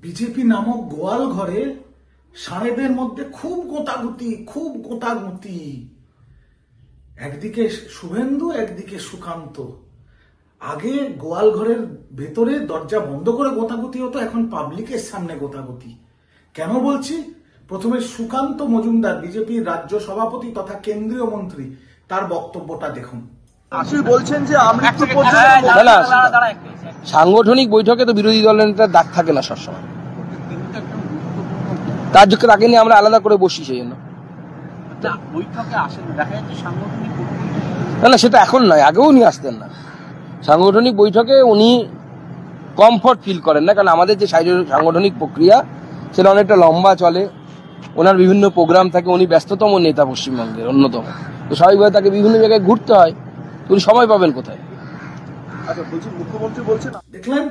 BJP নামক গোয়াল ঘরে সাড়েদের মধ্যে খুব গোতাগুতি। একদিকে শুভেন্দু, একদিকে সুকান্ত। আগে গোয়াল ঘরের ভেতরে দরজা বন্ধ করে গোতাগুতি হতো, এখন পাবলিকের সামনে গোতাগুতি। কেন বলছি? প্রথমে সুকান্ত মজুমদার, বিজেপির রাজ্য সভাপতি তথা কেন্দ্রীয় মন্ত্রী, তার বক্তব্যটা দেখুন। আপনি বলছেন যে সাংগঠনিক বৈঠকে তো বিরোধী দলের নেতার ডাক থাকে না সবসময়, তার জন্য তাকে নিয়ে আমরা আলাদা করে বসি। সেই জন্য না, সেটা এখন নয়, আগেও নিয়ে আসতেন না। সাংগঠনিক বৈঠকে উনি কমফর্ট ফিল করেন না, কারণ আমাদের যে সাংগঠনিক প্রক্রিয়া সেটা অনেকটা লম্বা চলে, ওনার বিভিন্ন প্রোগ্রাম থাকে, উনি ব্যস্ততম নেতা পশ্চিমবঙ্গের অন্যতম, তো স্বাভাবিকভাবে তাকে বিভিন্ন জায়গায় ঘুরতে হয়, উনি সময় পাবেন কোথায়? মুখ্যমন্ত্রী বলছেন, দেখলেন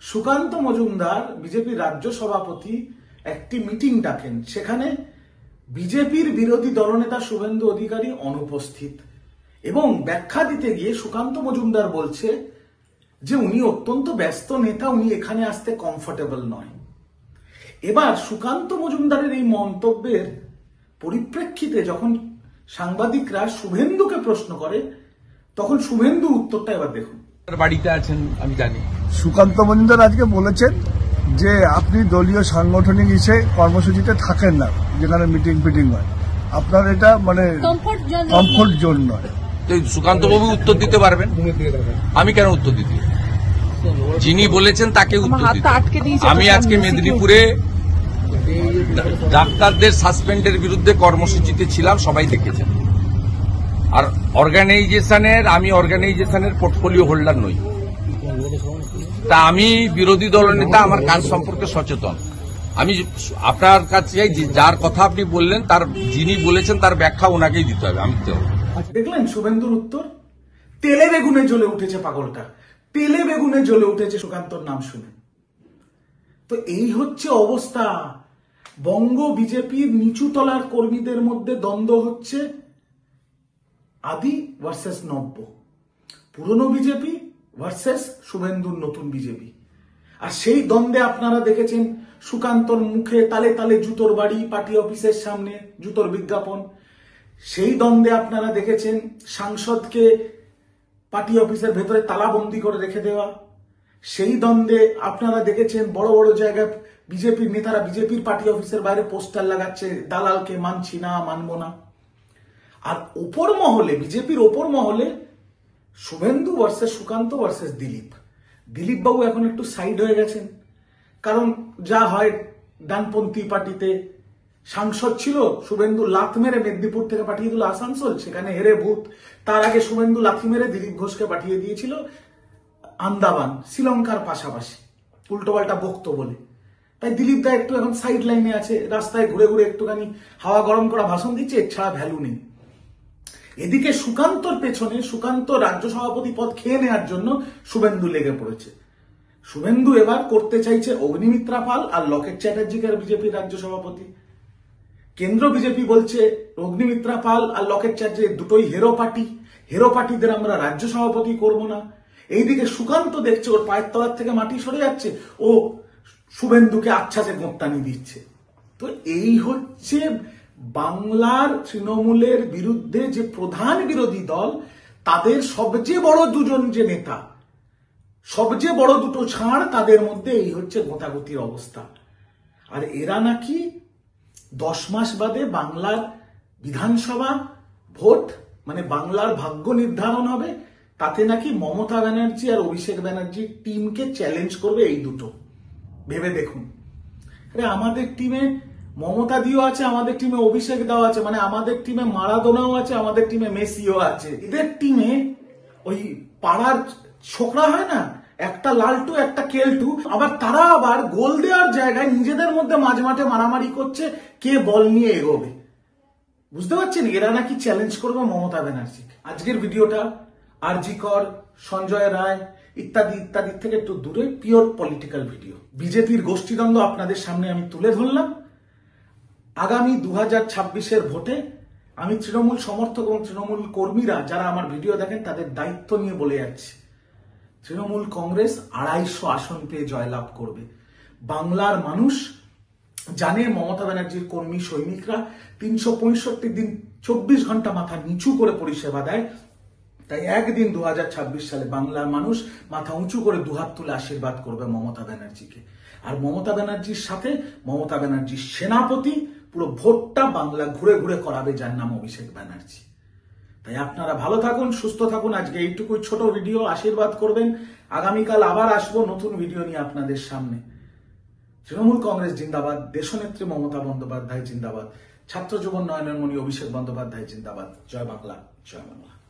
সুকান্ত মজুমদার বিজেপির রাজ্য সভাপতি একটি মিটিং ডাকেন, সেখানে বিজেপির বিরোধী দলনেতা শুভেন্দু অধিকারী অনুপস্থিত, এবং ব্যাখ্যা দিতে গিয়ে সুকান্ত মজুমদার বলছে যে উনি অত্যন্ত ব্যস্ত নেতা, উনি এখানে আসতে কমফোর্টেবল নয়। এবার সুকান্ত মজুমদারের এই মন্তব্যের পরিপ্রেক্ষিতে যখন সাংবাদিকরা শুভেন্দুকে প্রশ্ন করে, তখন শুভেন্দুর উত্তরটা এবার দেখুন। বাড়িতে আছেন আমি জানি। সুকান্ত মজুমদার আজকে বলেছেন যে আপনি দলীয় সাংগঠনিক কর্মসূচিতে থাকেন না, যেখানে মিটিং ফিটিং হয়, আপনার এটা মানে কমফোর্ট জোন নয়। সুকান্ত বাবু উত্তর দিতে পারবেন, আমি কেন উত্তর দিতে? যিনি বলেছেন তাকে উত্তর দিতে। আমি আজকে মেদিনীপুরে ডাক্তারদের সাসপেন্ডের বিরুদ্ধে কর্মসূচিতে ছিলাম, সবাই দেখেছেন। আর আমি অর্গানাইজেশনের পোর্টফোলিও হোল্ডার নই, তা আমি বিরোধী দলনেতা, আমার কাজ সম্পর্কে সচেতন। আমি আপনার কাছে যার কথা আপনি বললেন, তার যিনি বলেছেন তার ব্যাখ্যা ওনাকেই দিতে হবে, আমি দিতে হবে। দেখলেন শুভেন্দুর উত্তর? তেলে বেগুনে জ্বলে উঠেছে পাগলটা, তেলে বেগুনে জ্বলে উঠেছে সুকান্তর নাম শুনে। তো এই হচ্ছে অবস্থা। বঙ্গ বিজেপির নিচু তলার কর্মীদের মধ্যে দ্বন্দ্ব হচ্ছে আদি ভার্সেস নব্য, পুরনো বিজেপি ভার্সেস শুভেন্দুর নতুন বিজেপি। আর সেই দ্বন্দ্বে আপনারা দেখেছেন সুকান্তর মুখে তালে তালে জুতোর বাড়ি, পার্টি অফিসের সামনে জুতোর বিজ্ঞাপন। সেই দ্বন্দ্বে আপনারা দেখেছেন সাংসদকে পার্টি অফিসের ভেতরে তালাবন্দি করে রেখে দেওয়া। সেই দ্বন্দ্বে আপনারা দেখেছেন বড় বড় জায়গায় বিজেপির নেতারা বিজেপির পার্টি অফিসের বাইরে পোস্টার লাগাচ্ছে, দালালকে মানছি না, মানবো না। আর ওপর মহলে, বিজেপির ওপর মহলে শুভেন্দু ভার্সেস সুকান্ত ভার্সেস দিলীপ বাবু এখন একটু সাইড হয়ে গেছেন, কারণ যা হয় ডানপন্থী পার্টিতে সাংসদ ছিল, শুভেন্দু লাথ মেরে মেদিনীপুর থেকে পাঠিয়ে দিল আসানসোল, সেখানে হেরে ভূত। তার আগে শুভেন্দু লাথি মেরে দিলীপ ঘোষকে পাঠিয়ে দিয়েছিল আন্দামান, শ্রীলঙ্কার পাশাপাশি, উল্টোপাল্টা বক্ত বলে। তাই দিলীপ দা একটু এখন সাইড লাইনে আছে, রাস্তায় ঘুরে ঘুরে একটুখানি হাওয়া গরম করা ভাষণ দিচ্ছে, এছাড়া ভ্যালু নেই। এদিকে সুকান্তর পেছনে, সুকান্ত রাজ্য সভাপতি পদ খেয়ে নেওয়ার জন্য শুভেন্দু লেগে পড়েছে। শুভেন্দু এবার করতে চাইছে অগ্নিমিত্রা পাল আর লকেট চ্যাটার্জিকে বিজেপির রাজ্য সভাপতি। কেন্দ্র বিজেপি বলছে অগ্নিমিত্রা পাল আর লকেট চ্যাটার্জি দুটোই হেরো পার্টিদের আমরা রাজ্য সভাপতি করব না। এইদিকে সুকান্ত দেখছে ওর পায়ের তলার থেকে মাটি সরে যাচ্ছে, ও শুভেন্দুকে আচ্ছাচে গোঁত্তানি দিচ্ছে। তো এই হচ্ছে বাংলার তৃণমূলের বিরুদ্ধে যে প্রধান বিরোধী দল, তাদের সবচেয়ে বড় দুজন যে নেতা, সবচেয়ে বড় দুটো ছাড়, তাদের মধ্যে এই হচ্ছে গোঁতাগুতির অবস্থা। আর এরা নাকি 10 মাস বাদে বাংলার বিধানসভা ভোট, মানে বাংলার ভাগ্য নির্ধারণ হবে, তাতে নাকি মমতা ব্যানার্জি আর অভিষেক ব্যানার্জির টিমকে চ্যালেঞ্জ করবে এই দুটো। ভেবে দেখুন, আরে আমাদের টিমে মমতা দিও আছে, আমাদের টিমে অভিষেক দাও আছে, মানে আমাদের টিমে মারাদোনাও আছে, আমাদের টিমে মেসিও আছে। এদের টিমে ওই পাড়ার ছোকরা হয় না, একটা লালটু একটা কেলটু, আবার তারা আবার গোল দেওয়ার জায়গায় নিজেদের মধ্যে মাঝমাঠে মারামারি করছে কে বল নিয়ে এগোবে। বুঝতে পারছেন, এরা নাকি চ্যালেঞ্জ করবে মমতা ব্যানার্জি। আজকের ভিডিওটা আরজি কর, সঞ্জয় রায় ইত্যাদি ইত্যাদি থেকে একটু দূরে, পিওর পলিটিক্যাল ভিডিও। বিজেপির গোষ্ঠীদ্বন্দ্ব আপনাদের সামনে আমি তুলে ধরলাম। আগামী 2026-এর ভোটে আমি তৃণমূল সমর্থক এবং তৃণমূল কর্মীরা যারা আমার ভিডিও দেখেন, তাদের দায়িত্ব নিয়ে বলে যাচ্ছি, তৃণমূল কংগ্রেস 250 আসন পেয়ে জয়লাভ করবে। বাংলার মানুষ জানে মমতা ব্যানার্জির কর্মী সৈনিকরা 365 দিন 24 ঘন্টা মাথা নিচু করে পরিষেবা দেয়। তাই একদিন 2026 সালে বাংলার মানুষ মাথা উঁচু করে দুহাত তুলে আশীর্বাদ করবে মমতা ব্যানার্জিকে। আর মমতা ব্যানার্জির সাথে মমতা ব্যানার্জির সেনাপতি পুরো ভোটটা বাংলা ঘুরে ঘুরে করাবে, যার নাম অভিষেক ব্যানার্জি। তাই আপনারা ভালো থাকুন, সুস্থ থাকুন। আজকে এইটুকুই ছোট ভিডিও, আশীর্বাদ করবেন। আগামীকাল আবার আসবো নতুন ভিডিও নিয়ে আপনাদের সামনে। তৃণমূল কংগ্রেস জিন্দাবাদ, দেশনেত্রী মমতা বন্দ্যোপাধ্যায় জিন্দাবাদ, ছাত্র যুব নয়নের মণি অভিষেক বন্দ্যোপাধ্যায় জিন্দাবাদ। জয় বাংলা, জয় বাংলা।